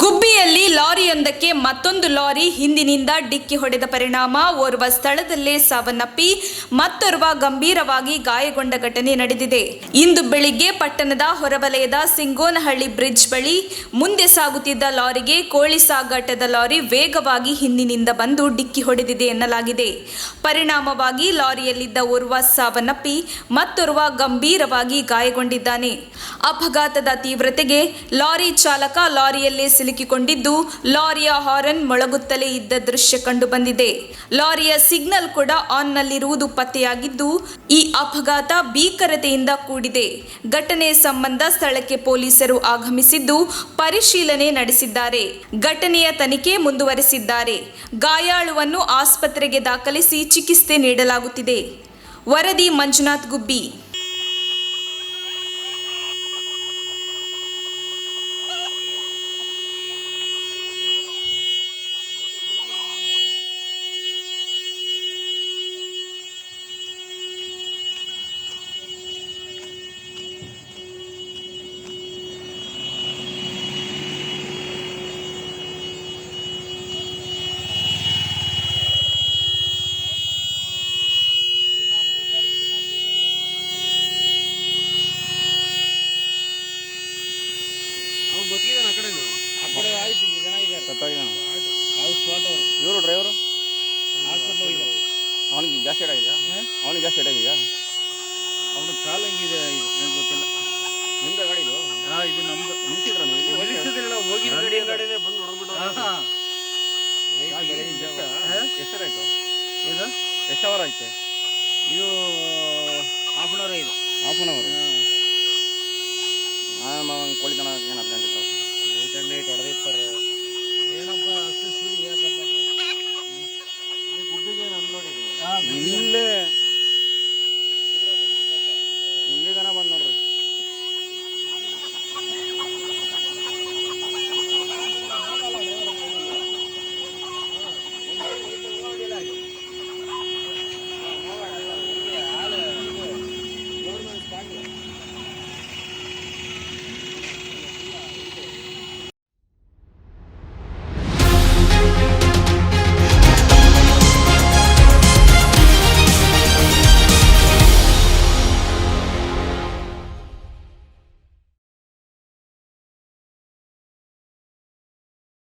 ಗುಬ್ಬಿಯಲ್ಲಿ ಲಾರಿಯೊಂದಕ್ಕೆ ಮತ್ತೊಂದು ಲಾರಿ ಹಿಂದಿನಿಂದ ಡಿಕ್ಕಿ ಹೊಡೆದ ಪರಿಣಾಮ ಓರ್ವ ಸ್ಥಳದಲ್ಲೇ ಸಾವನ್ನಪ್ಪಿ ಮತ್ತೋರ್ವ ಗಂಭೀರವಾಗಿ ಗಾಯಗೊಂಡ ಘಟನೆ ನಡೆದಿದೆ. ಇಂದು ಬೆಳಿಗ್ಗೆ ಪಟ್ಟಣದ ಹೊರವಲಯದ ಸಿಂಗೋನಹಳ್ಳಿ ಬ್ರಿಡ್ಜ್ ಬಳಿ ಮುಂದೆ ಸಾಗುತ್ತಿದ್ದ ಲಾರಿಗೆ ಕೋಳಿ ಸಾಗಾಟದ ಲಾರಿ ವೇಗವಾಗಿ ಹಿಂದಿನಿಂದ ಬಂದು ಡಿಕ್ಕಿ ಹೊಡೆದಿದೆ ಎನ್ನಲಾಗಿದೆ. ಪರಿಣಾಮವಾಗಿ ಲಾರಿಯಲ್ಲಿದ್ದ ಓರ್ವ ಸಾವನ್ನಪ್ಪಿ ಮತ್ತೋರ್ವ ಗಂಭೀರವಾಗಿ ಗಾಯಗೊಂಡಿದ್ದಾನೆ. ಅಪಘಾತದ ತೀವ್ರತೆಗೆ ಲಾರಿ ಚಾಲಕ ಲಾರಿಯಲ್ಲೇ ಸಿಲುಕಿಕೊಂಡಿದ್ದು ಲಾರಿಯ ಹಾರನ್ ಮೊಳಗುತ್ತಲೇ ಇದ್ದ ದೃಶ್ಯ ಕಂಡು ಬಂದಿದೆ. ಲಾರಿಯ ಸಿಗ್ನಲ್ ಕೂಡ ಆನ್ನಲ್ಲಿರುವುದು ಪತ್ತೆಯಾಗಿದ್ದು ಈ ಅಪಘಾತ ಭೀಕರತೆಯಿಂದ ಕೂಡಿದೆ. ಘಟನೆ ಸಂಬಂಧ ಸ್ಥಳಕ್ಕೆ ಪೊಲೀಸರು ಆಗಮಿಸಿದ್ದು ಪರಿಶೀಲನೆ ನಡೆಸಿದ್ದಾರೆ. ಘಟನೆಯ ತನಿಖೆ ಮುಂದುವರೆಸಿದ್ದಾರೆ. ಗಾಯಾಳುವನ್ನು ಆಸ್ಪತ್ರೆಗೆ ದಾಖಲಿಸಿ ಚಿಕಿತ್ಸೆ ನೀಡಲಾಗುತ್ತಿದೆ. ವರದಿ ಮಂಜುನಾಥ್ ಗುಬ್ಬಿ.